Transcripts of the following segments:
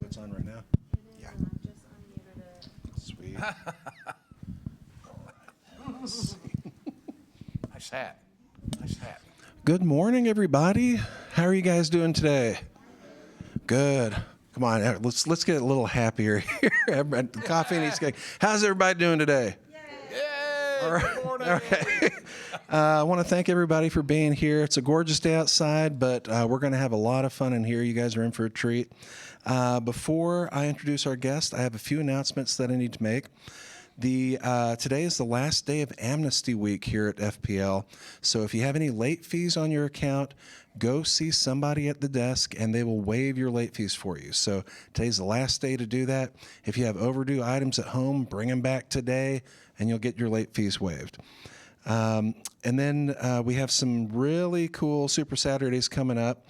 It's on right now. Yeah. I just unmuted it. Sweet. Nice hat. Nice hat. Good morning, everybody. How are you guys doing today? Good. Come on, let's get a little happier here. The coffee needs to. How's everybody doing today? Yay! All right. Good morning. All right. I want to thank everybody for being here. It's a gorgeous day outside, but we're going to have a lot of fun in here. You guys are in for a treat. Before I introduce our guest, I have a few announcements that I need to make. Today is the last day of Amnesty Week here at FPL. So if you have any late fees on your account, go see somebody at the desk and they will waive your late fees for you. So today's the last day to do that. If you have overdue items at home, bring them back today and you'll get your late fees waived. And then we have some really cool Super Saturdays coming up.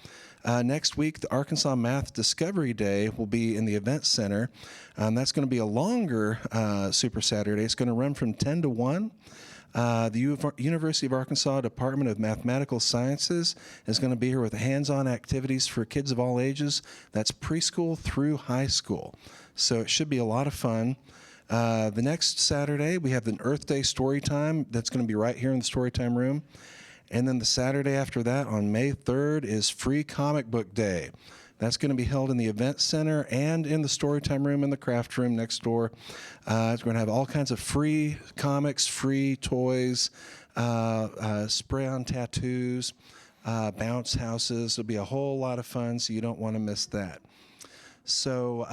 Next week, the Arkansas Math Discovery Day will be in the Event Center. That's going to be a longer Super Saturday. It's going to run from 10 to 1. The University of Arkansas Department of Mathematical Sciences is going to be here with hands-on activities for kids of all ages. That's preschool through high school. So it should be a lot of fun. The next Saturday, we have an Earth Day story time that's going to be right here in the Storytime room. And then the Saturday after that, on May 3rd, is Free Comic Book Day. That's going to be held in the Event Center and in the Storytime room in the craft room next door. It's going to have all kinds of free comics, free toys, spray-on tattoos, bounce houses. It'll be a whole lot of fun, so you don't want to miss that. So,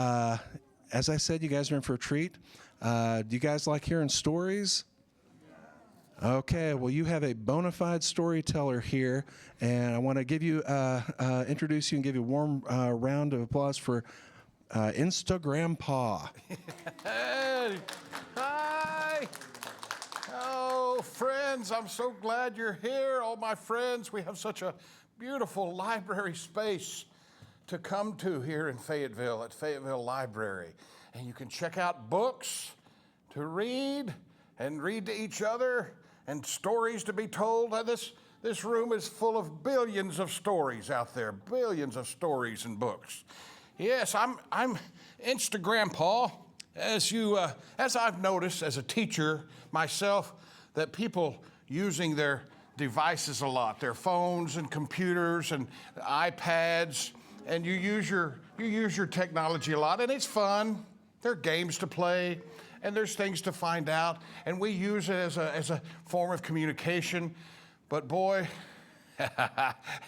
as I said, you guys are in for a treat. Do you guys like hearing stories? Okay, well, you have a bona fide storyteller here, and I want to give you, introduce you and give you a warm round of applause for InstaGrandpa. Hey! Hi! Oh, friends, I'm so glad you're here. All my friends, we have such a beautiful library space to come to here in Fayetteville at Fayetteville Library. And you can check out books to read and read to each other and stories to be told. This room is full of billions of stories out there, billions of stories and books. Yes, I'm InstaGrandpa. As I've noticed as a teacher myself, that people using their devices a lot, their phones and computers and iPads, and you use your technology a lot, and it's fun. There are games to play, and there's things to find out, and we use it as a form of communication. But boy,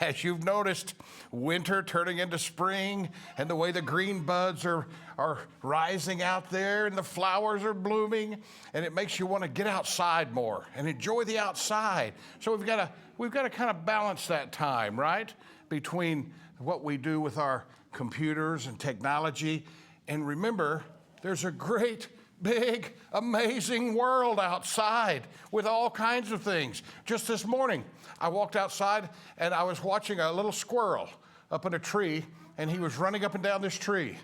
as you've noticed, winter turning into spring, and the way the green buds are rising out there, and the flowers are blooming, and it makes you want to get outside more and enjoy the outside. So we've got to kind of balance that time, right, between what we do with our computers and technology. And remember, there's a great, big, amazing world outside with all kinds of things. Just this morning, I walked outside and I was watching a little squirrel up in a tree, and he was running up and down this tree.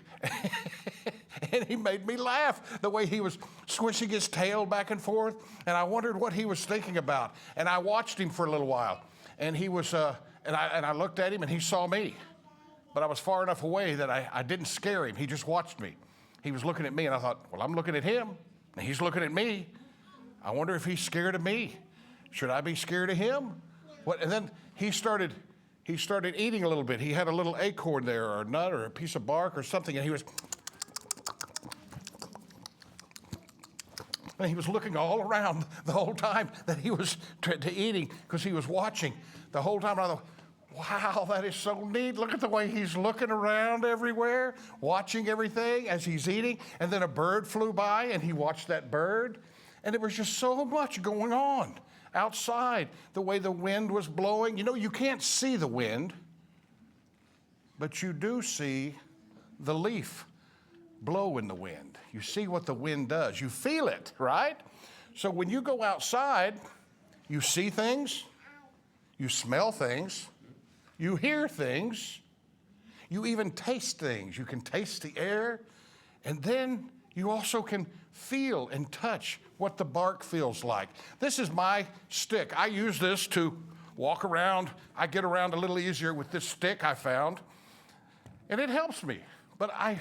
And he made me laugh the way he was swishing his tail back and forth, and I wondered what he was thinking about. And I watched him for a little while, and he was, and I looked at him, and he saw me. But I was far enough away that I didn't scare him. He just watched me. He was looking at me, and I thought, well, I'm looking at him, and he's looking at me. I wonder if he's scared of me. Should I be scared of him? What? And then he started eating a little bit. He had a little acorn there, or a nut, or a piece of bark, or something, and he was looking all around the whole time that he was eating, because he was watching the whole time. And I thought, wow, that is so neat. Look at the way he's looking around everywhere, watching everything as he's eating. And then a bird flew by, and he watched that bird. And there was just so much going on outside, the way the wind was blowing. You know, you can't see the wind, but you do see the leaf blow in the wind. You see what the wind does. You feel it, right? So when you go outside, you see things, you smell things, you hear things, you even taste things. You can taste the air, and then you also can feel and touch what the bark feels like. This is my stick. I use this to walk around. I get around a little easier with this stick I found, and it helps me. But I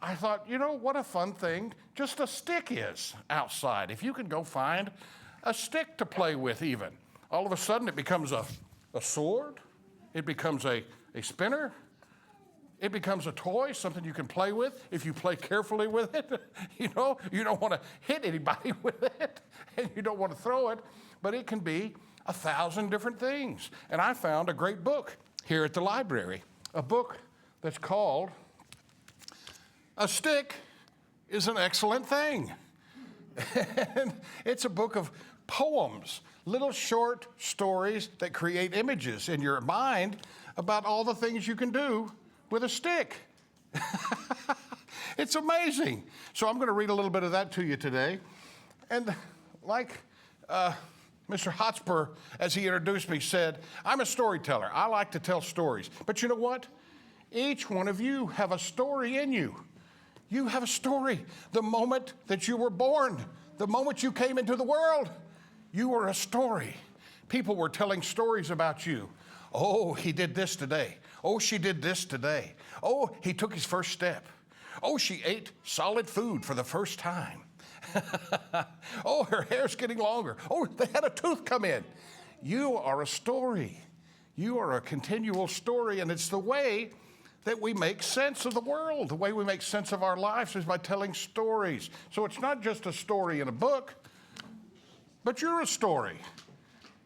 I thought, you know, what a fun thing just a stick is outside. If you can go find a stick to play with even. All of a sudden it becomes a sword. It becomes a spinner. It becomes a toy, something you can play with if you play carefully with it. You know, you don't want to hit anybody with it, and you don't want to throw it, but it can be 1,000 different things. And I found a great book here at the library, a book that's called A Stick is an Excellent Thing. And it's a book of poems, little short stories that create images in your mind about all the things you can do with a stick. It's amazing. So I'm going to read a little bit of that to you today. And like Mr. Hotspur, as he introduced me, said, I'm a storyteller. I like to tell stories. But you know what? Each one of you have a story in you. You have a story. The moment that you were born, the moment you came into the world, you were a story. People were telling stories about you. Oh, he did this today. Oh, she did this today. Oh, he took his first step. Oh, she ate solid food for the first time. Oh, her hair's getting longer. Oh, they had a tooth come in. You are a story. You are a continual story, and it's the way that we make sense of the world. The way we make sense of our lives is by telling stories. So it's not just a story in a book, but you're a story.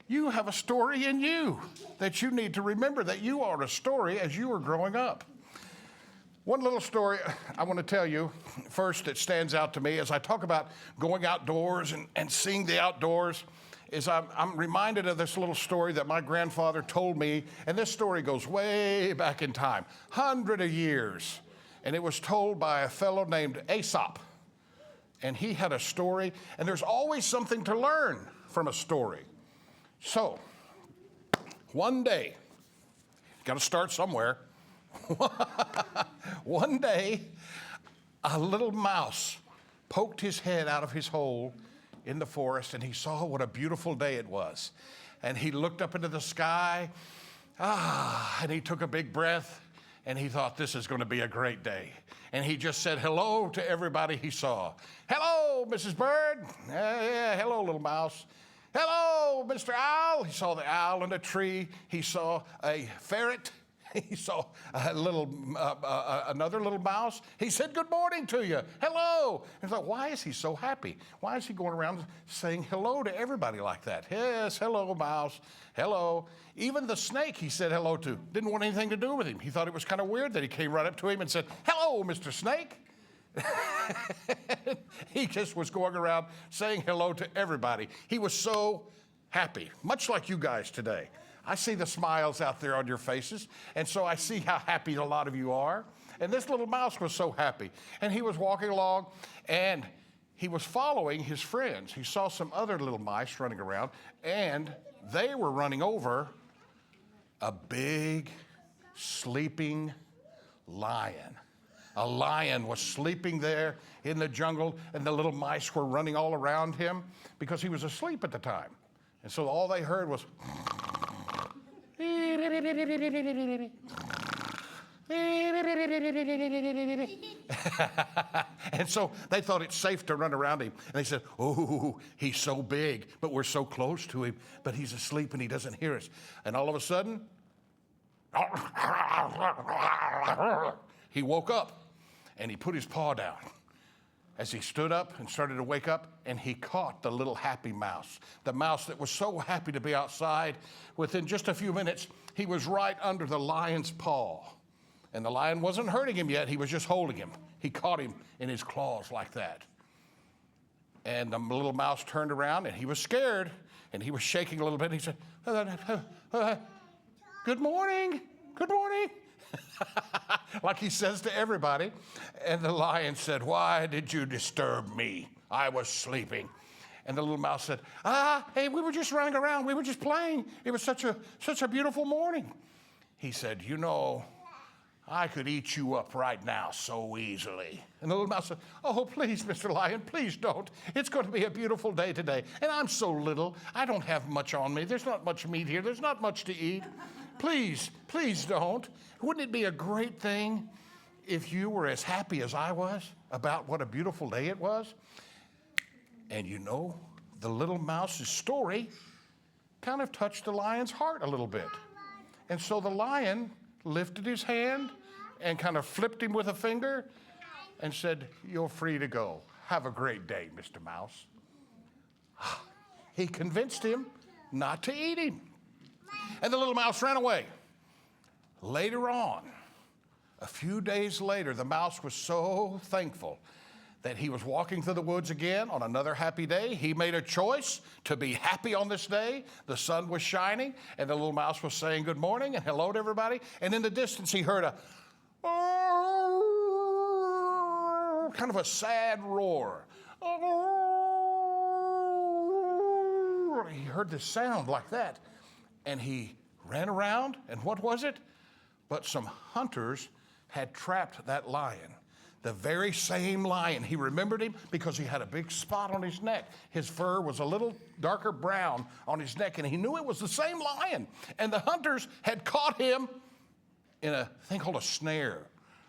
You have a story in you that you need to remember that you are a story as you were growing up. One little story I want to tell you first that stands out to me as I talk about going outdoors and seeing the outdoors is I'm reminded of this little story that my grandfather told me, and this story goes way back in time, 100 of years, and it was told by a fellow named Aesop. And he had a story, and there's always something to learn from a story. So, one day, got to start somewhere. One day, a little mouse poked his head out of his hole in the forest, and he saw what a beautiful day it was. And he looked up into the sky, and he took a big breath, and he thought, this is going to be a great day. And he just said hello to everybody he saw. Hello, Mrs. Bird. Yeah, hello, little mouse. Hello, Mr. Owl. He saw the owl in a tree. He saw a ferret. He saw another little mouse. He said, good morning to you. Hello. And I thought, why is he so happy? Why is he going around saying hello to everybody like that? Yes, hello, mouse. Hello. Even the snake he said hello to didn't want anything to do with him. He thought it was kind of weird that he came right up to him and said, hello, Mr. Snake. He just was going around saying hello to everybody. He was so happy, much like you guys today. I see the smiles out there on your faces, and so I see how happy a lot of you are. And this little mouse was so happy. And he was walking along, and he was following his friends. He saw some other little mice running around, and they were running over a big, sleeping lion. A lion was sleeping there in the jungle, and the little mice were running all around him because he was asleep at the time. And so all they heard was... And so they thought it's safe to run around him. And they said, oh, he's so big, but we're so close to him, but he's asleep and he doesn't hear us. And all of a sudden, he woke up and he put his paw down. As he stood up and started to wake up, and he caught the little happy mouse, the mouse that was so happy to be outside. Within just a few minutes, he was right under the lion's paw. And the lion wasn't hurting him yet, he was just holding him. He caught him in his claws like that. And the little mouse turned around, and he was scared, and he was shaking a little bit, and he said, good morning, good morning. Like he says to everybody. And the lion said, why did you disturb me? I was sleeping. And the little mouse said, hey, we were just running around. We were just playing. It was such a beautiful morning. He said, you know, I could eat you up right now so easily. And the little mouse said, oh, please, Mr. Lion, please don't. It's going to be a beautiful day today. And I'm so little. I don't have much on me. There's not much meat here. There's not much to eat. Please, please don't. Wouldn't it be a great thing if you were as happy as I was about what a beautiful day it was. And you know, the little mouse's story kind of touched the lion's heart a little bit. And so the lion lifted his hand and kind of flipped him with a finger and said, "You're free to go. Have a great day, Mr. Mouse." He convinced him not to eat him. And the little mouse ran away. Later on, a few days later, the mouse was so thankful that he was walking through the woods again on another happy day. He made a choice to be happy on this day. The sun was shining, and the little mouse was saying good morning and hello to everybody. And in the distance, he heard a kind of a sad roar. He heard this sound like that, and he ran around, and what was it? But some hunters had trapped that lion. The very same lion. He remembered him because he had a big spot on his neck. His fur was a little darker brown on his neck, and he knew it was the same lion. And the hunters had caught him in a thing called a snare,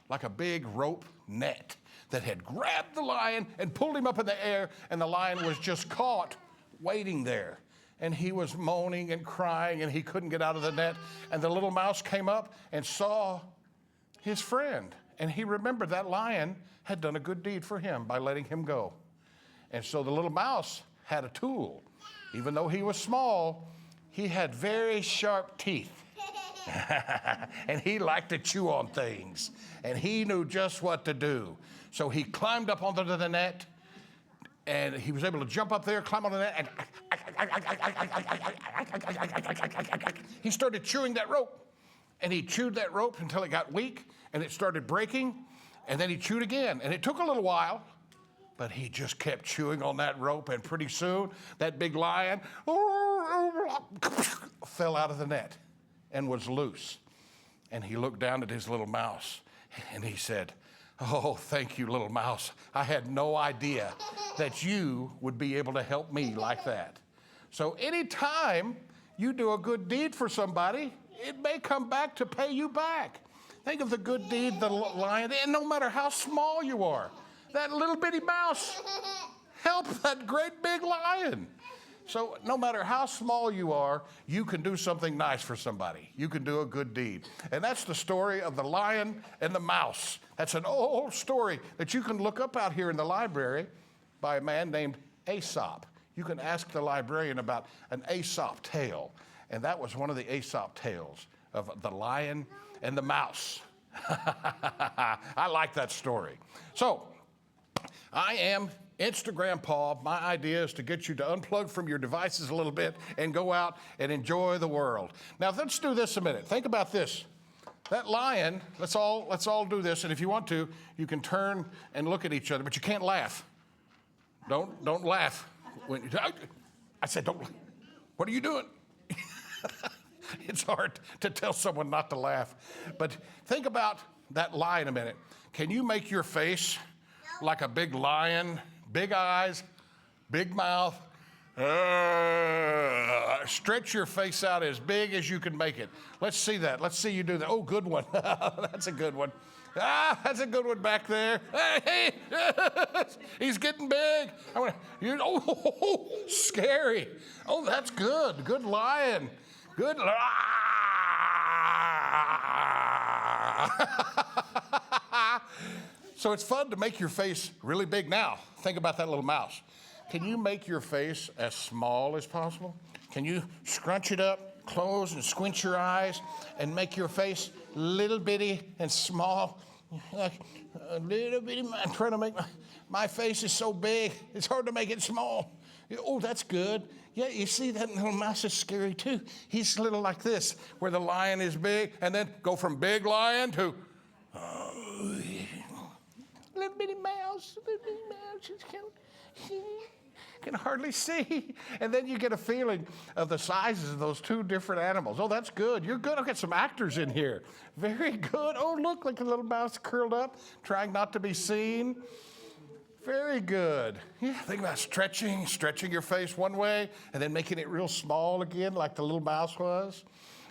like a big rope net that had grabbed the lion and pulled him up in the air, and the lion was just caught waiting there. And he was moaning and crying, and he couldn't get out of the net. And the little mouse came up and saw his friend. And he remembered that lion had done a good deed for him by letting him go. And so the little mouse had a tool. Even though he was small, he had very sharp teeth. And he liked to chew on things. And he knew just what to do. So he climbed up onto the net, and he was able to jump up there, climb on the net, and he started chewing that rope. And he chewed that rope until it got weak, and it started breaking, and then he chewed again. And it took a little while, but he just kept chewing on that rope, and pretty soon that big lion fell out of the net and was loose. And he looked down at his little mouse, and he said, "Oh, thank you, little mouse. I had no idea that you would be able to help me like that." So anytime you do a good deed for somebody, it may come back to pay you back. Think of the good deed the lion, and no matter how small you are, that little bitty mouse helped that great big lion. So no matter how small you are, you can do something nice for somebody. You can do a good deed. And that's the story of the lion and the mouse. That's an old story that you can look up out here in the library by a man named Aesop. You can ask the librarian about an Aesop tale. And that was one of the Aesop tales of the lion and the mouse. I like that story. So, I am InstaGrandpa. My idea is to get you to unplug from your devices a little bit and go out and enjoy the world. Now, let's do this a minute. Think about this. That lion, let's all do this, and if you want to, you can turn and look at each other, but you can't laugh. Don't laugh. I said, don't. What are you doing? It's hard to tell someone not to laugh. But think about that lion a minute. Can you make your face like a big lion? Big eyes, big mouth. Stretch your face out as big as you can make it. Let's see that. Let's see you do that. Oh, good one. That's a good one. That's a good one back there. Hey, he's getting big. Scary. Oh, that's good. Good lion. Good. So it's fun to make your face really big. Now, think about that little mouse. Can you make your face as small as possible? Can you scrunch it up, close and squint your eyes, and make your face little bitty and small? Like a little bitty. I'm trying to make my face is so big, it's hard to make it small. Oh, that's good. Yeah, you see that little mouse is scary too. He's a little like this, where the lion is big, and then go from big lion to little bitty mouse. Little bitty mouse. Can hardly see. And then you get a feeling of the sizes of those two different animals. Oh, that's good. You're good. I've got some actors in here. Very good. Oh, look, like a little mouse curled up, trying not to be seen. Very good. Yeah, think about stretching your face one way and then making it real small again like the little mouse was.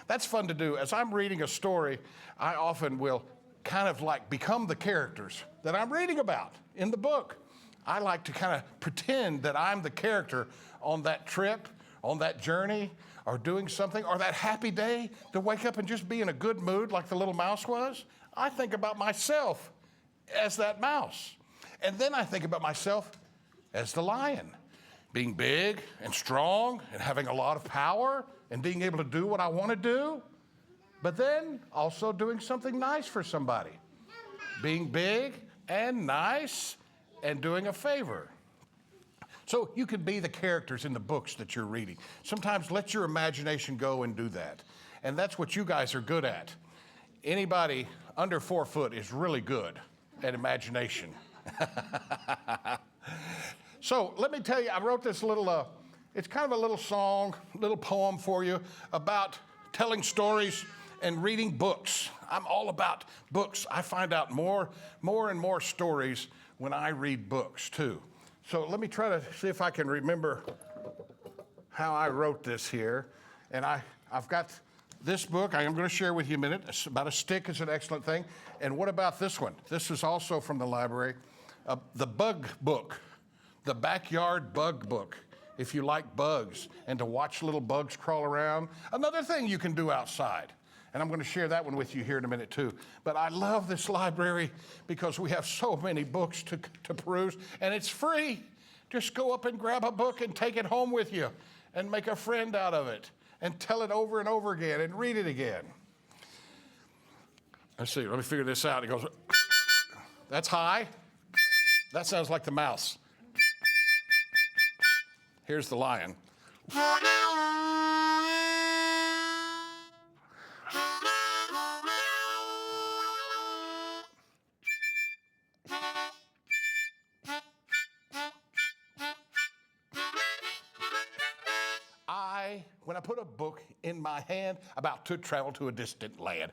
That's fun to do. As I'm reading a story, I often will kind of like become the characters that I'm reading about in the book. I like to kind of pretend that I'm the character on that trip, on that journey, or doing something, or that happy day to wake up and just be in a good mood like the little mouse was. I think about myself as that mouse. And then I think about myself as the lion, being big and strong and having a lot of power and being able to do what I want to do, but then also doing something nice for somebody, being big and nice and doing a favor. So you can be the characters in the books that you're reading. Sometimes let your imagination go and do that. And that's what you guys are good at. Anybody under 4 foot is really good at imagination. So let me tell you, I wrote this little, it's kind of a little song, little poem for you about telling stories and reading books. I'm all about books. I find out more and more stories when I read books too. So let me try to see if I can remember how I wrote this here. And I've got this book I am going to share with you in a minute. It's about a stick is an excellent thing. And what about this one? This is also from the library. The Bug Book, the Backyard Bug Book. If you like bugs and to watch little bugs crawl around. Another thing you can do outside. And I'm going to share that one with you here in a minute too. But I love this library because we have so many books to peruse, and it's free. Just go up and grab a book and take it home with you and make a friend out of it and tell it over and over again and read it again. Let's see, let me figure this out. It goes, that's high. That sounds like the mouse. Here's the lion. When I put a book in my hand, about to travel to a distant land.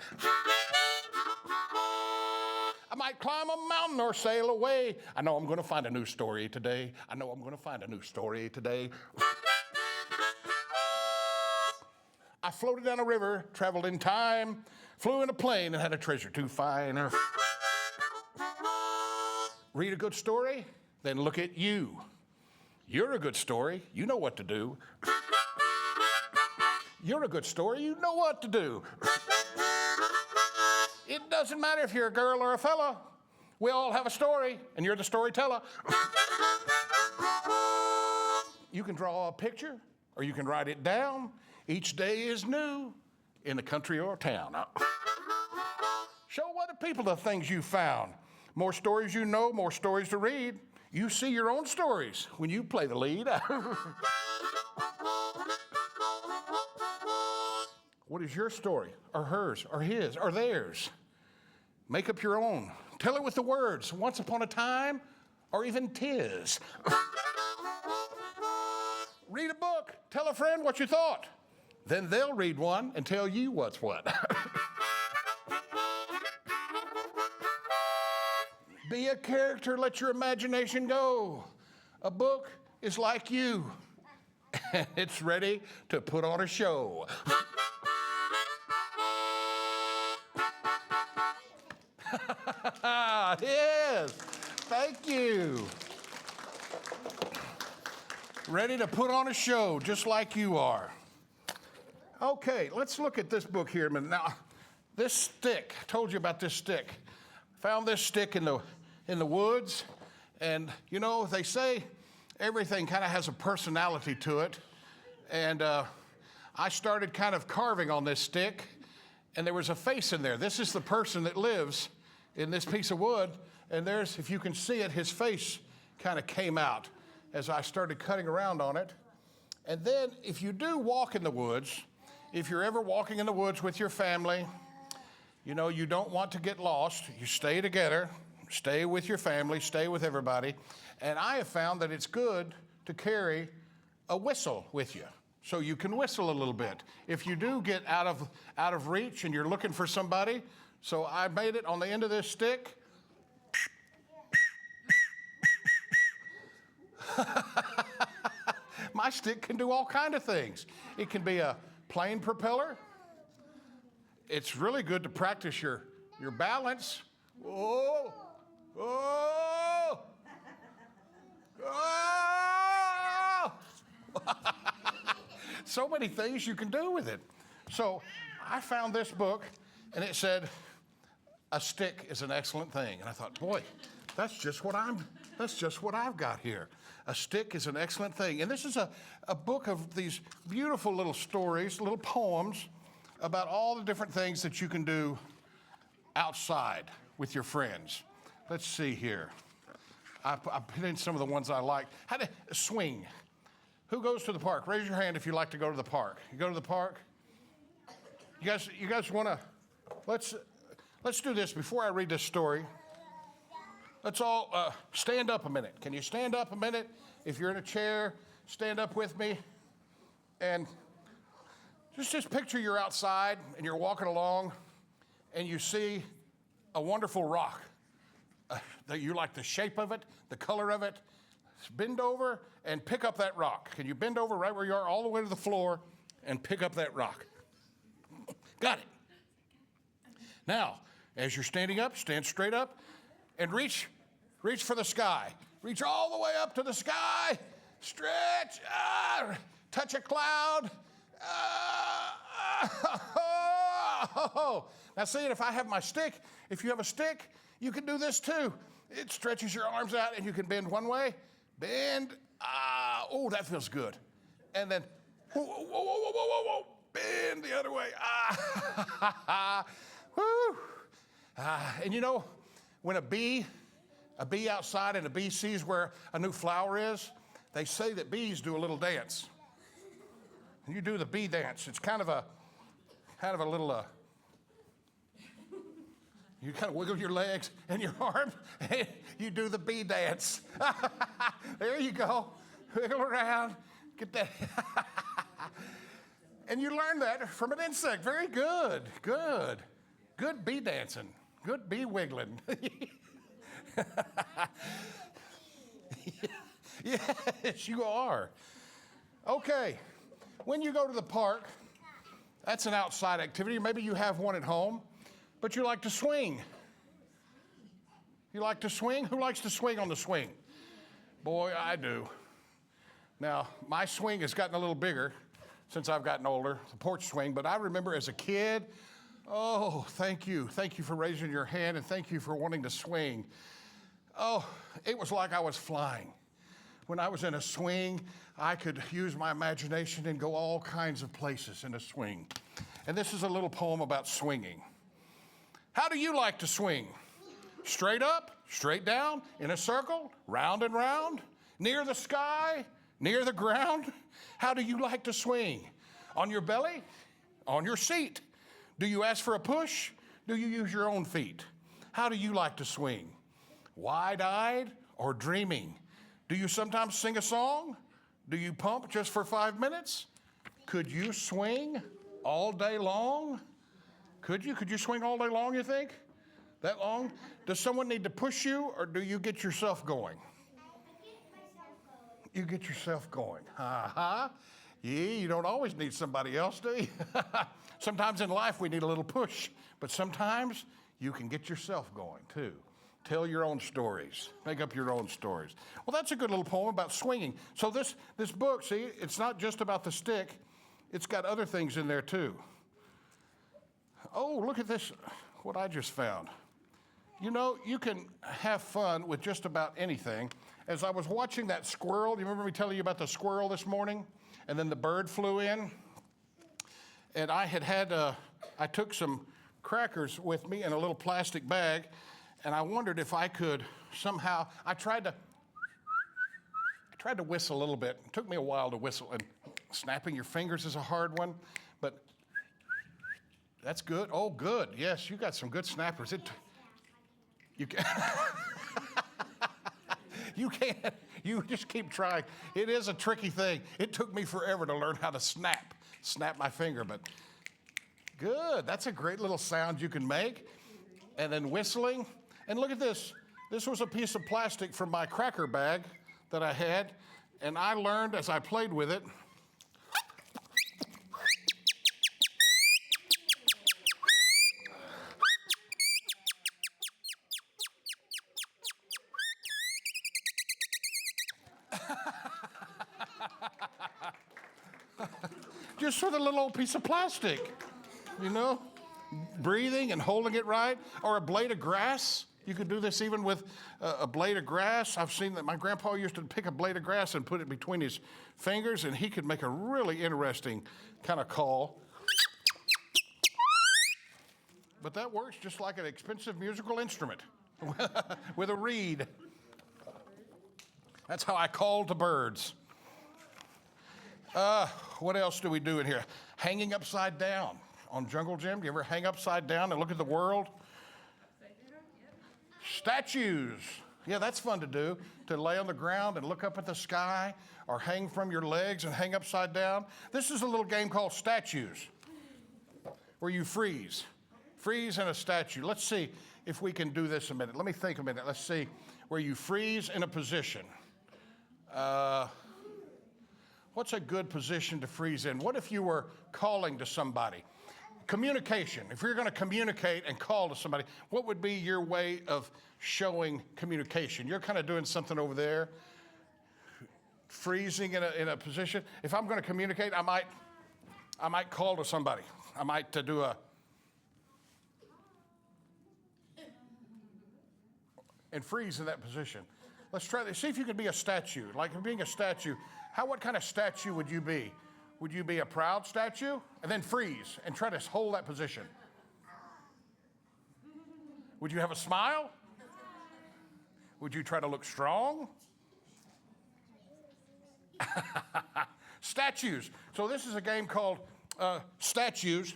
I might climb a mountain or sail away. I know I'm going to find a new story today. I know I'm going to find a new story today. I floated down a river, traveled in time, flew in a plane, and had a treasure to find. Read a good story, then look at you. You're a good story. You know what to do. You're a good story. You know what to do. It doesn't matter if you're a girl or a fella. We all have a story, and you're the storyteller. You can draw a picture, or you can write it down. Each day is new in the country or town. Show other people the things you found. More stories you know, more stories to read. You see your own stories when you play the lead. What is your story, or hers, or his, or theirs? Make up your own. Tell it with the words, once upon a time, or even tis. Read a book. Tell a friend what you thought. Then they'll read one and tell you what's what. Be a character. Let your imagination go. A book is like you. And it's ready to put on a show. Yes, thank you. Ready to put on a show just like you are. Okay, let's look at this book here a minute. Now, this stick, I told you about this stick. Found this stick in the woods, and you know, they say everything kind of has a personality to it. And I started kind of carving on this stick, and there was a face in there. This is the person that lives in this piece of wood, and there's, if you can see it, his face kind of came out as I started cutting around on it. And then if you do walk in the woods, if you're ever walking in the woods with your family, you know, you don't want to get lost. You stay together, stay with your family, stay with everybody. And I have found that it's good to carry a whistle with you, so you can whistle a little bit. If you do get out of reach and you're looking for somebody, so I made it on the end of this stick. My stick can do all kinds of things. It can be a plane propeller. It's really good to practice your your balance. Oh, oh, oh. So many things you can do with it. So I found this book, and it said, a stick is an excellent thing. And I thought, boy, that's just what I've got here. A stick is an excellent thing. And this is a book of these beautiful little stories, little poems about all the different things that you can do outside with your friends. Let's see here. I put in some of the ones I like. How to swing. Who goes to the park? Raise your hand if you like to go to the park. You go to the park? You guys want to, let's do this before I read this story. Let's all stand up a minute. Can you stand up a minute? If you're in a chair, stand up with me. And just picture you're outside and you're walking along and you see a wonderful rock. That you like the shape of it, the color of it. Bend over and pick up that rock. Can you bend over right where you are all the way to the floor and pick up that rock? Got it. Now, as you're standing up, stand straight up and reach for the sky. Reach all the way up to the sky. Stretch. Touch a cloud. Now see, if I have my stick, if you have a stick, you can do this too. It stretches your arms out and you can bend one way. Bend. Oh, that feels good. And then, whoa. Bend the other way. Woo. And you know, when a bee outside and a bee sees where a new flower is, they say that bees do a little dance. And you do the bee dance. It's kind of a little, you kind of wiggle your legs and your arms, and you do the bee dance. There you go. Wiggle around. Get that. And you learn that from an insect. Very good. Good. Good bee dancing. Good bee wiggling. Yes, you are. Okay. When you go to the park, that's an outside activity. Maybe you have one at home, but you like to swing. You like to swing? Who likes to swing on the swing? Boy, I do. Now, my swing has gotten a little bigger since I've gotten older, the porch swing, but I remember as a kid, oh, thank you. Thank you for raising your hand, and thank you for wanting to swing. Oh, it was like I was flying. When I was in a swing, I could use my imagination and go all kinds of places in a swing. And this is a little poem about swinging. How do you like to swing? Straight up, straight down, in a circle, round and round, near the sky, near the ground? How do you like to swing? On your belly? On your seat? Do you ask for a push? Do you use your own feet? How do you like to swing? Wide-eyed or dreaming? Do you sometimes sing a song? Do you pump just for 5 minutes? Could you swing all day long? Could you? Could you swing all day long, you think? That long? Does someone need to push you, or do you get yourself going? You get yourself going. Yeah, you don't always need somebody else, do you? Sometimes in life we need a little push, but sometimes you can get yourself going too. Tell your own stories. Make up your own stories. Well, that's a good little poem about swinging. So this book, see, it's not just about the stick. It's got other things in there too. Oh, look at this, what I just found. You know, you can have fun with just about anything. As I was watching that squirrel, you remember me telling you about the squirrel this morning? And then the bird flew in. And I took some crackers with me in a little plastic bag, and I wondered if I could somehow, I tried to whistle a little bit. It took me a while to whistle, and snapping your fingers is a hard one, but that's good. Oh, good. Yes, you got some good snappers. You can't. You just keep trying. It is a tricky thing. It took me forever to learn how to snap my finger, but good. That's a great little sound you can make. And then whistling. And look at this. This was a piece of plastic from my cracker bag that I had, and I learned as I played with it. just with a little old piece of plastic, you know? Breathing and holding it right, or a blade of grass. You could do this even with a blade of grass. I've seen that my grandpa used to pick a blade of grass and put it between his fingers, and he could make a really interesting kind of call. But that works just like an expensive musical instrument with a reed. That's how I call to birds. What else do we do in here? Hanging upside down. On Jungle Gym, do you ever hang upside down and look at the world? Statues. Yeah, that's fun to do, to lay on the ground and look up at the sky, or hang from your legs and hang upside down. This is a little game called Statues, where you freeze. Freeze in a statue. Let's see if we can do this a minute. Let me think a minute. Let's see, where you freeze in a position. What's a good position to freeze in? What if you were calling to somebody? Communication. If you're going to communicate and call to somebody, what would be your way of showing communication? You're kind of doing something over there, freezing in a position. If I'm going to communicate, I might call to somebody. I might do and freeze in that position. Let's try this. See if you can be a statue. Like being a statue, what kind of statue would you be? Would you be a proud statue? And then freeze and try to hold that position. Would you have a smile? Would you try to look strong? Statues. So this is a game called Statues,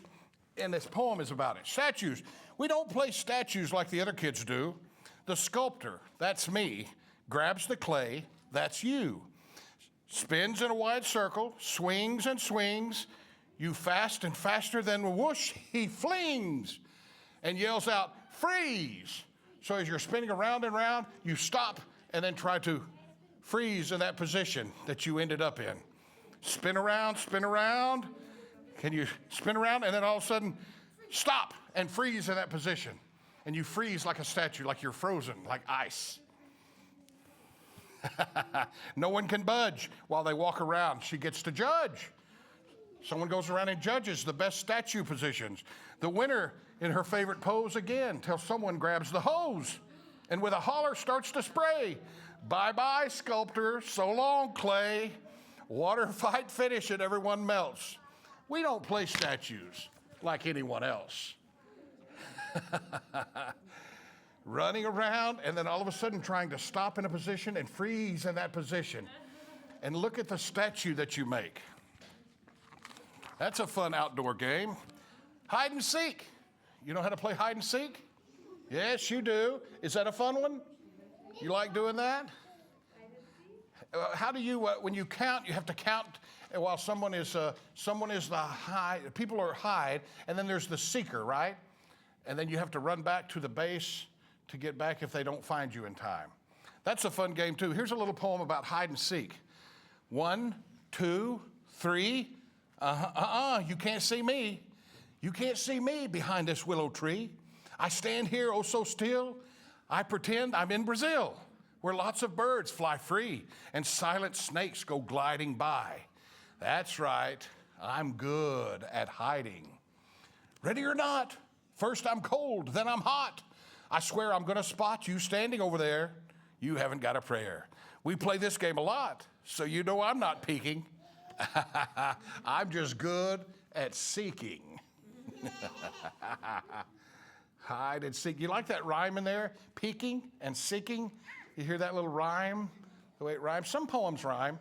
and this poem is about it. Statues. We don't play statues like the other kids do. The sculptor, that's me, grabs the clay, that's you. Spins in a wide circle, swings and swings. You fast and faster than whoosh, he flings and yells out, freeze. So as you're spinning around and around, you stop and then try to freeze in that position that you ended up in. Spin around, spin around. Can you spin around and then all of a sudden stop and freeze in that position? And you freeze like a statue, like you're frozen, like ice. No one can budge while they walk around. She gets to judge. Someone goes around and judges the best statue positions. The winner in her favorite pose again till someone grabs the hose and with a holler starts to spray. Bye-bye, sculptor. So long, clay. Water fight finish and everyone melts. We don't play statues like anyone else. Running around and then all of a sudden trying to stop in a position and freeze in that position. And look at the statue that you make. That's a fun outdoor game. Hide and seek. You know how to play hide and seek? Yes, you do. Is that a fun one? You like doing that? How do you, when you count, you have to count while someone is the hide, people are hide, and then there's the seeker, right? And then you have to run back to the base to get back if they don't find you in time. That's a fun game too. Here's a little poem about hide and seek. 1, 2, 3. You can't see me. You can't see me behind this willow tree. I stand here oh so still. I pretend I'm in Brazil, where lots of birds fly free and silent snakes go gliding by. That's right, I'm good at hiding. Ready or not, first I'm cold, then I'm hot. I swear I'm gonna spot you standing over there. You haven't got a prayer. We play this game a lot, so you know I'm not peeking. I'm just good at seeking. Hide and seek. You like that rhyme in there? Peeking and seeking. You hear that little rhyme? The way it rhymes. Some poems rhyme,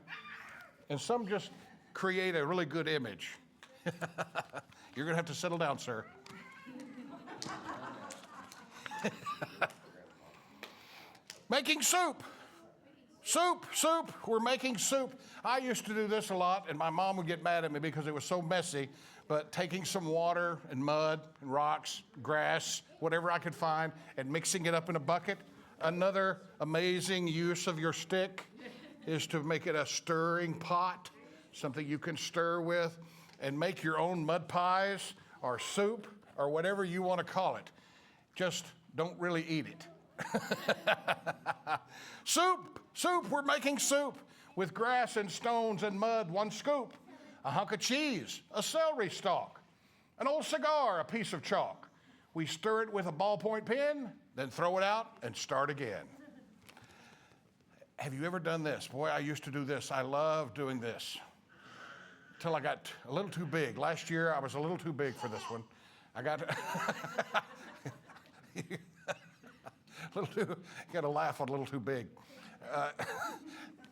and some just create a really good image. You're going to have to settle down, sir. Making soup. Soup. We're making soup. I used to do this a lot, and my mom would get mad at me because it was so messy. But taking some water and mud and rocks, grass, whatever I could find, and mixing it up in a bucket. Another amazing use of your stick is to make it a stirring pot, something you can stir with, and make your own mud pies or soup or whatever you want to call it. Just don't really eat it. Soup, we're making soup with grass and stones and mud, one scoop. a hunk of cheese, a celery stalk, an old cigar, a piece of chalk. We stir it with a ballpoint pen, then throw it out and start again. Have you ever done this? Boy, I used to do this. I love doing this. Till I got a little too big. Last year, I was a little too big for this one. I got you got to laugh a little too big.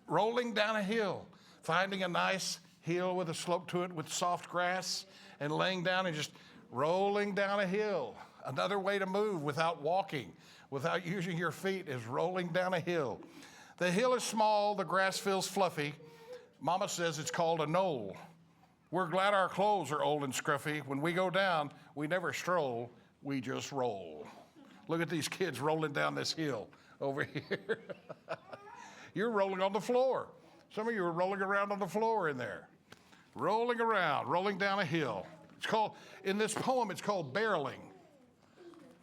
Rolling down a hill, finding a nice hill with a slope to it with soft grass, and laying down and just rolling down a hill. Another way to move without walking, without using your feet, is rolling down a hill. The hill is small, the grass feels fluffy. Mama says it's called a knoll. We're glad our clothes are old and scruffy. When we go down, we never stroll, we just roll. Look at these kids rolling down this hill over here. You're rolling on the floor. Some of you are rolling around on the floor in there. Rolling around, rolling down a hill. It's called, in this poem, it's called barreling.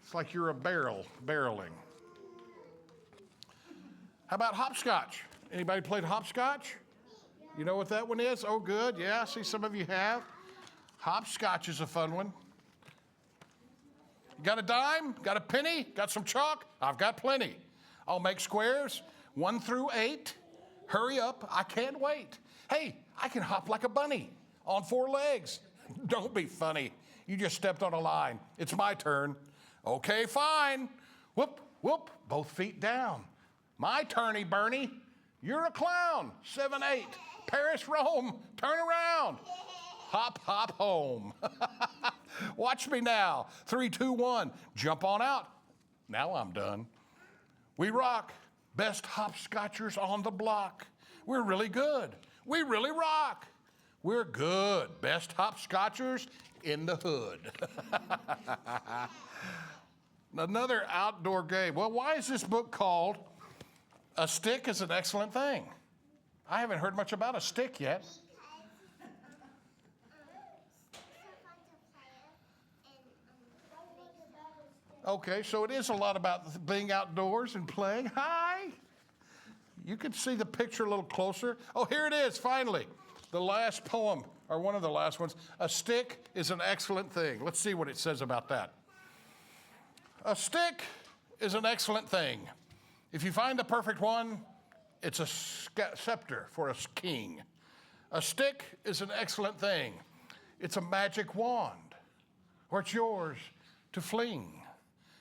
It's like you're a barreling. How about hopscotch? Anybody played hopscotch? You know what that one is? Oh, good. Yeah, I see some of you have. Hopscotch is a fun one. Got a dime? Got a penny? Got some chalk? I've got plenty. I'll make squares 1 through 8. Hurry up, I can't wait. Hey, I can hop like a bunny on 4 legs. Don't be funny. You just stepped on a line. It's my turn. Okay, fine. Whoop, whoop, both feet down. My turny, Bernie. You're a clown. 7, 8. Paris, Rome, turn around. Hop, hop home. Watch me now. 3, 2, 1. Jump on out. Now I'm done. We rock. Best hopscotchers on the block. We're really good. We really rock. We're good. Best hopscotchers in the hood. Another outdoor game. Well, why is this book called A Stick is an Excellent Thing? I haven't heard much about a stick yet. Okay, so it is a lot about being outdoors and playing. Hi. You can see the picture a little closer. Oh, here it is, finally. The last poem, or one of the last ones. A stick is an excellent thing. Let's see what it says about that. A stick is an excellent thing. If you find the perfect one, it's a scepter for a king. A stick is an excellent thing. It's a magic wand, or it's yours to fling,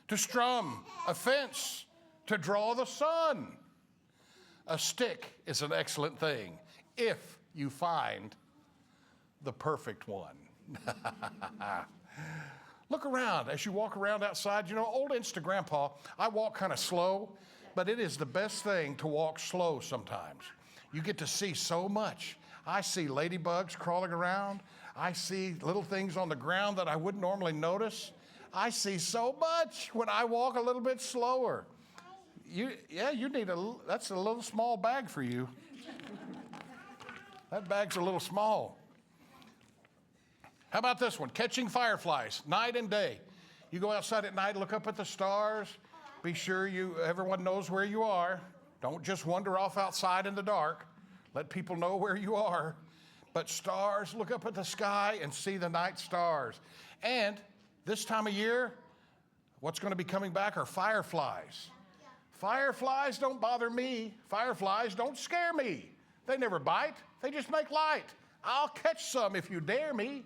to strum a fence, to draw the sun. A stick is an excellent thing if you find the perfect one. Look around as you walk around outside. You know, old InstaGrandpa, I walk kind of slow, but it is the best thing to walk slow sometimes. You get to see so much. I see ladybugs crawling around. I see little things on the ground that I wouldn't normally notice. I see so much when I walk a little bit slower. You need that's a little small bag for you. That bag's a little small. How about this one? Catching fireflies, night and day. You go outside at night, look up at the stars. Be sure everyone knows where you are. Don't just wander off outside in the dark. Let people know where you are. But stars, look up at the sky and see the night stars. And this time of year, what's going to be coming back are fireflies. Fireflies don't bother me. Fireflies don't scare me. They never bite. They just make light. I'll catch some if you dare me.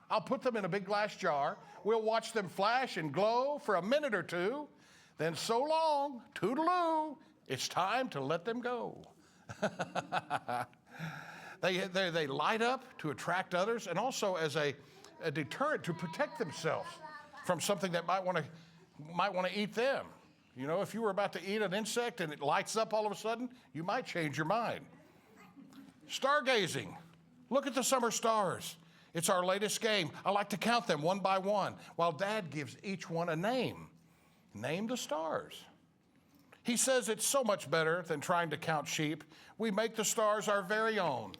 I'll put them in a big glass jar. We'll watch them flash and glow for a minute or two. Then so long, toodaloo, it's time to let them go. They light up to attract others and also as a deterrent to protect themselves from something that might want to eat them. You know, if you were about to eat an insect and it lights up all of a sudden, you might change your mind. Stargazing. Look at the summer stars. It's our latest game. I like to count them one by one while Dad gives each one a name. Name the stars. He says it's so much better than trying to count sheep. We make the stars our very own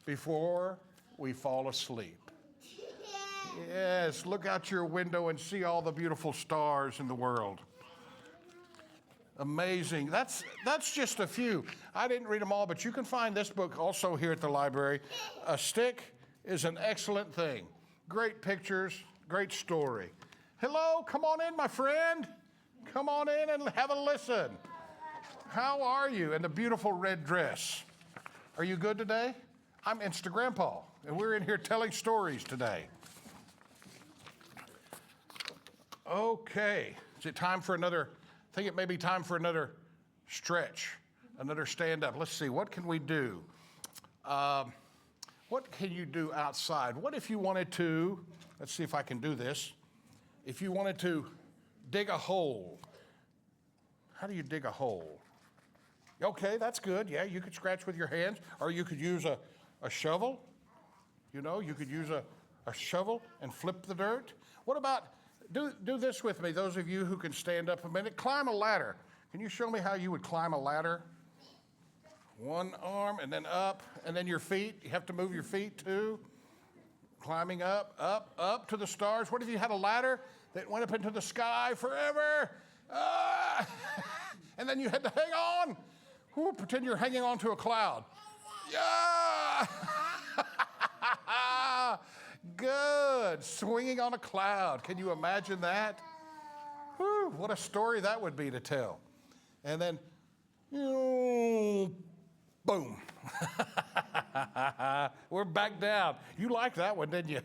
before we fall asleep. Yes, look out your window and see all the beautiful stars in the world. Amazing. That's just a few. I didn't read them all, but you can find this book also here at the library. A Stick is an excellent thing. Great pictures, great story. Hello, come on in, my friend. Come on in and have a listen. How are you in the beautiful red dress? Are you good today? I'm InstaGrandpa, and we're in here telling stories today. Okay, is it time for another, I think it may be time for another stretch, another stand up. Let's see, what can we do? What can you do outside? What if you wanted to, let's see if I can do this. If you wanted to dig a hole, how do you dig a hole? Okay, that's good. Yeah, you could scratch with your hands, or you could use a shovel. You know, you could use a shovel and flip the dirt. What about, do this with me, those of you who can stand up a minute. Climb a ladder. Can you show me how you would climb a ladder? One arm and then up, and then your feet. You have to move your feet too. Climbing up, up, up to the stars. What if you had a ladder that went up into the sky forever? And then you had to hang on. Ooh, pretend you're hanging on to a cloud. Yeah! Good. Swinging on a cloud. Can you imagine that? Whew, what a story that would be to tell. And then, boom. We're back down. You liked that one, didn't you?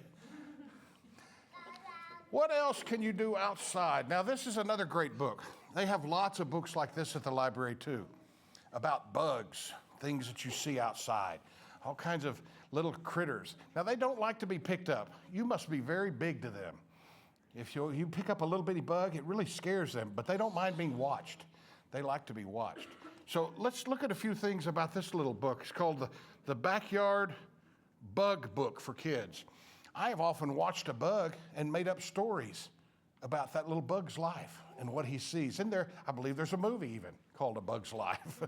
What else can you do outside? Now, this is another great book. They have lots of books like this at the library, too, about bugs, things that you see outside, all kinds of little critters. Now, they don't like to be picked up. You must be very big to them. If you pick up a little bitty bug, it really scares them, but they don't mind being watched. They like to be watched. So let's look at a few things about this little book. It's called the Backyard Bug Book for Kids. I have often watched a bug and made up stories about that little bug's life and what he sees. In there, I believe there's a movie even called A Bug's Life.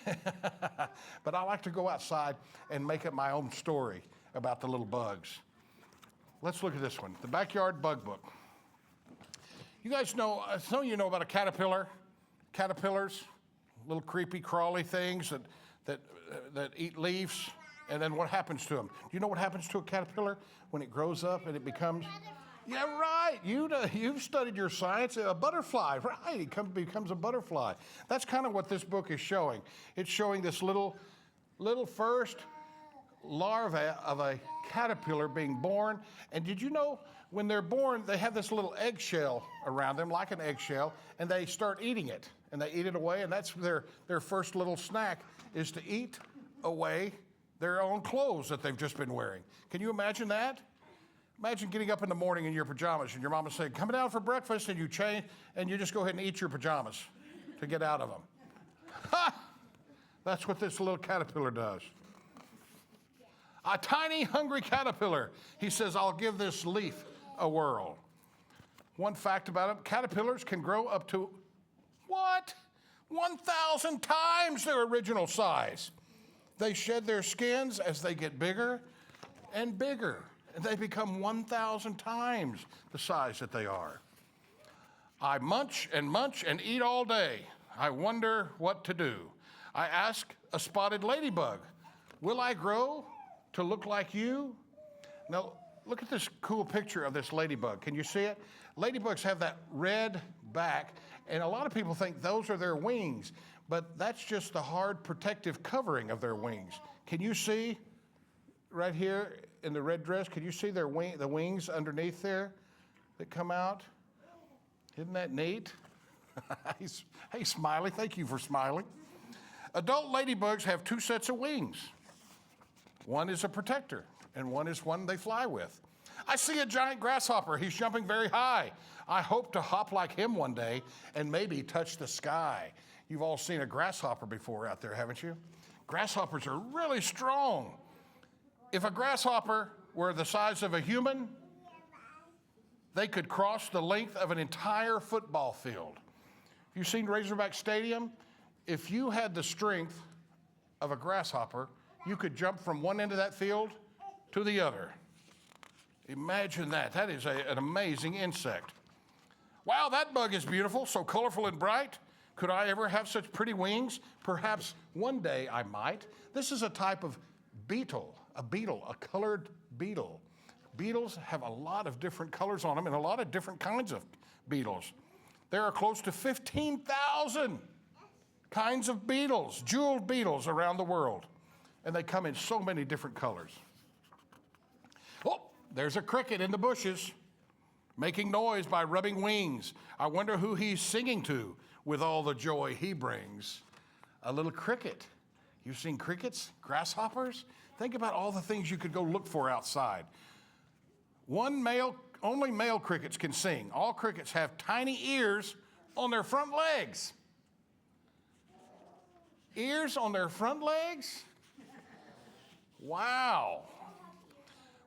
But I like to go outside and make up my own story about the little bugs. Let's look at this one, the Backyard Bug Book. You guys know, some of you know about a caterpillar. Caterpillars, little creepy, crawly things that eat leaves, and then what happens to them? Do you know what happens to a caterpillar when it grows up and it becomes? Yeah, right. You've studied your science. A butterfly, right? It becomes a butterfly. That's kind of what this book is showing. It's showing this little first larva of a caterpillar being born. And did you know when they're born, they have this little eggshell around them, like an eggshell, and they start eating it. And they eat it away, and that's their first little snack is to eat away their own clothes that they've just been wearing. Can you imagine that? Imagine getting up in the morning in your pajamas and your mama saying, come down for breakfast, and you change, and you just go ahead and eat your pajamas to get out of them. Ha! That's what this little caterpillar does. A tiny, hungry caterpillar. He says, I'll give this leaf a whirl. One fact about them, caterpillars can grow up to, what? 1,000 times their original size. They shed their skins as they get bigger and bigger. And they become 1,000 times the size that they are. I munch and eat all day. I wonder what to do. I ask a spotted ladybug, will I grow to look like you? Now, look at this cool picture of this ladybug. Can you see it? Ladybugs have that red back, and a lot of people think those are their wings, but that's just the hard protective covering of their wings. Can you see right here in the red dress, can you see the wings underneath there that come out? Isn't that neat? Hey, Smiley, thank you for smiling. Adult ladybugs have two sets of wings. One is a protector, and one is one they fly with. I see a giant grasshopper. He's jumping very high. I hope to hop like him one day and maybe touch the sky. You've all seen a grasshopper before out there, haven't you? Grasshoppers are really strong. If a grasshopper were the size of a human, they could cross the length of an entire football field. You've seen Razorback Stadium? If you had the strength of a grasshopper, you could jump from one end of that field to the other. Imagine that. That is an amazing insect. Wow, that bug is beautiful, so colorful and bright. Could I ever have such pretty wings? Perhaps one day I might. This is a type of beetle, a beetle, a colored beetle. Beetles have a lot of different colors on them and a lot of different kinds of beetles. There are close to 15,000 kinds of beetles, jeweled beetles around the world. And they come in so many different colors. Oh, there's a cricket in the bushes making noise by rubbing wings. I wonder who he's singing to with all the joy he brings. A little cricket. You've seen crickets, grasshoppers? Think about all the things you could go look for outside. Only male crickets can sing. All crickets have tiny ears on their front legs. Ears on their front legs? Wow.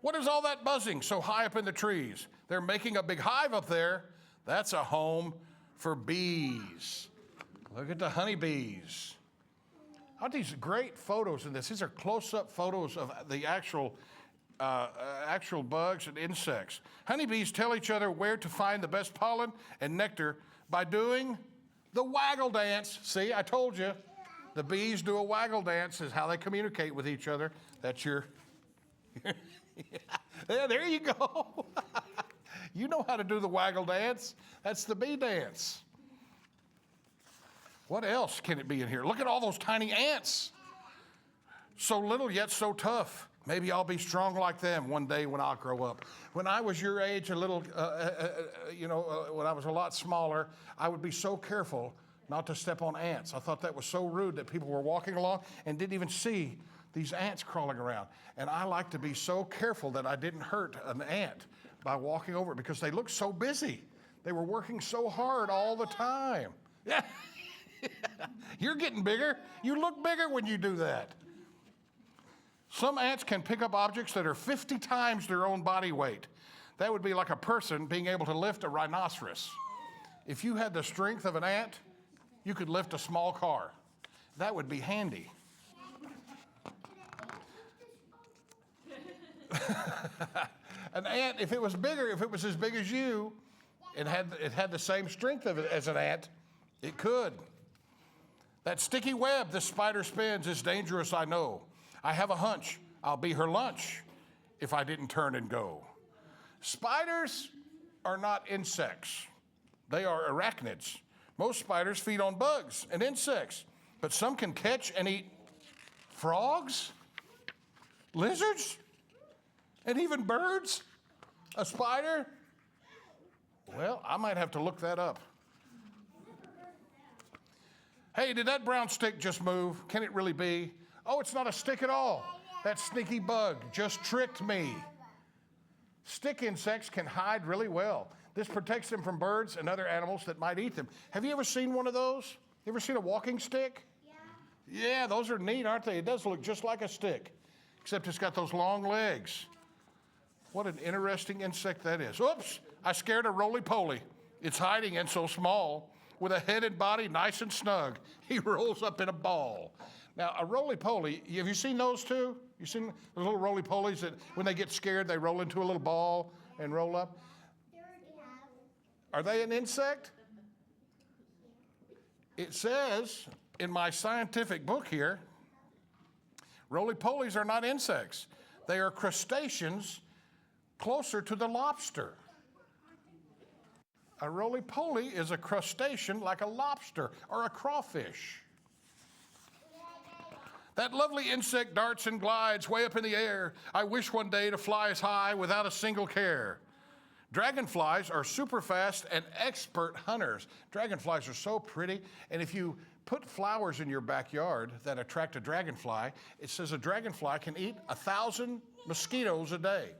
What is all that buzzing so high up in the trees? They're making a big hive up there. That's a home for bees. Look at the honeybees. Aren't these great photos in this? These are close-up photos of the actual bugs and insects. Honeybees tell each other where to find the best pollen and nectar by doing the waggle dance. See, I told you. The bees do a waggle dance is how they communicate with each other. That's your, yeah, there you go. You know how to do the waggle dance. That's the bee dance. What else can it be in here? Look at all those tiny ants. So little yet so tough. Maybe I'll be strong like them one day when I'll grow up. When I was your age, when I was a lot smaller, I would be so careful not to step on ants. I thought that was so rude that people were walking along and didn't even see these ants crawling around. And I like to be so careful that I didn't hurt an ant by walking over it because they looked so busy. They were working so hard all the time. Yeah. You're getting bigger. You look bigger when you do that. Some ants can pick up objects that are 50 times their own body weight. That would be like a person being able to lift a rhinoceros. If you had the strength of an ant, you could lift a small car. That would be handy. An ant, if it was bigger, if it was as big as you, it had the same strength as an ant, it could. That sticky web this spider spins is dangerous, I know. I have a hunch I'll be her lunch if I didn't turn and go. Spiders are not insects. They are arachnids. Most spiders feed on bugs and insects, but some can catch and eat frogs, lizards, and even birds. A spider? Well, I might have to look that up. Hey, did that brown stick just move? Can it really be? Oh, it's not a stick at all. That sneaky bug just tricked me. Stick insects can hide really well. This protects them from birds and other animals that might eat them. Have you ever seen one of those? You ever seen a walking stick? Yeah. Yeah, those are neat, aren't they? It does look just like a stick, except it's got those long legs. What an interesting insect that is. Oops, I scared a roly-poly. It's hiding and so small. With a head and body nice and snug, he rolls up in a ball. Now, a roly-poly, have you seen those too? You seen the little roly-polies that when they get scared, they roll into a little ball and roll up? Are they an insect? It says in my scientific book here, roly-polies are not insects. They are crustaceans closer to the lobster. A roly-poly is a crustacean like a lobster or a crawfish. That lovely insect darts and glides way up in the air. I wish one day to fly as high without a single care. Dragonflies are super fast and expert hunters. Dragonflies are so pretty, and if you put flowers in your backyard that attract a dragonfly, it says a dragonfly can eat 1,000 mosquitoes a day.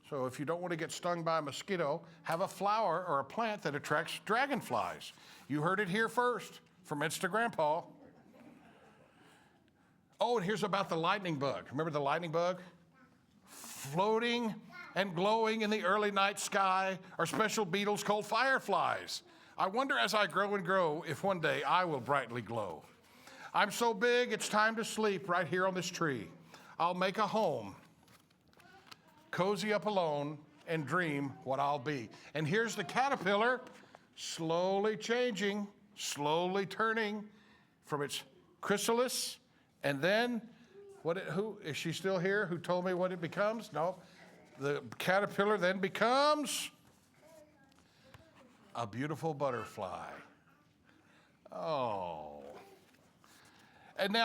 So if you don't want to get stung by a mosquito, have a flower or a plant that attracts dragonflies. You heard it here first from InstaGrandpa. Oh, and here's about the lightning bug. Remember the lightning bug? Floating and glowing in the early night sky are special beetles called fireflies. I wonder as I grow and grow if one day I will brightly glow. I'm so big, it's time to sleep right here on this tree. I'll make a home, cozy up alone, and dream what I'll be. And here's the caterpillar slowly changing, slowly turning from its chrysalis, and then Who is she still here? Who told me what it becomes? No. The caterpillar then becomes a beautiful butterfly. Oh. And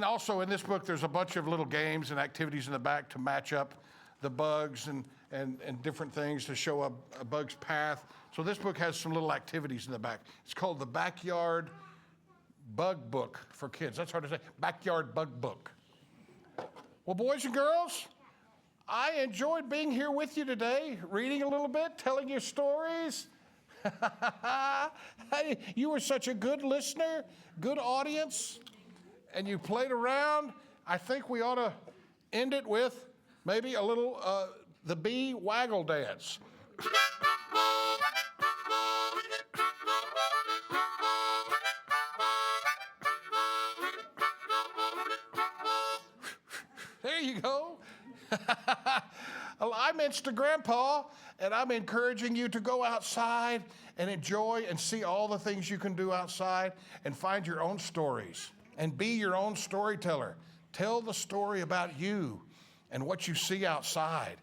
also in this book, there's a bunch of little games and activities in the back to match up the bugs and different things to show a bug's path. So this book has some little activities in the back. It's called the Backyard Bug Book for kids. That's hard to say. Backyard Bug Book. Well, boys and girls, I enjoyed being here with you today, reading a little bit, telling you stories. Hey, you were such a good listener, good audience, and you played around. I think we ought to end it with maybe a little the bee waggle dance. There you go. I'm InstaGrandpa, and I'm encouraging you to go outside and enjoy and see all the things you can do outside and find your own stories and be your own storyteller. Tell the story about you and what you see outside.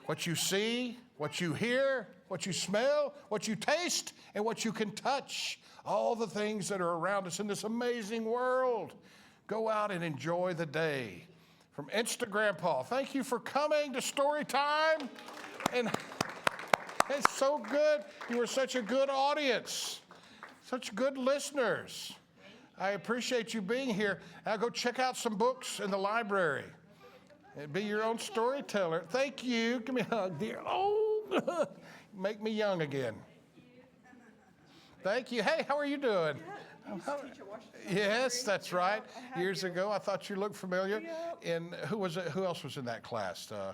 What you see, what you hear, what you smell, what you taste, and what you can touch. All the things that are around us in this amazing world. Go out and enjoy the day. From InstaGrandpa, thank you for coming to Story Time. And it's so good. You were such a good audience, such good listeners. I appreciate you being here. Now go check out some books in the library and be your own storyteller. Thank you. Give me a hug, dear. Oh, make me young again. Thank you. Hey, how are you doing? Yes, that's right. Years ago, I thought you looked familiar. And who was it? Who else was in that class? I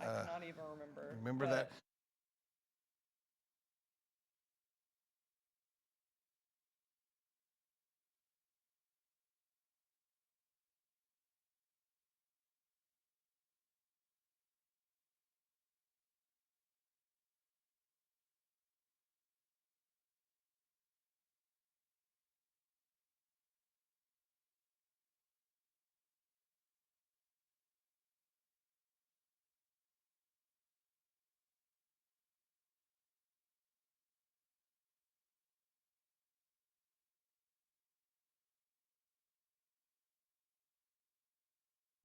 cannot even remember. Remember that?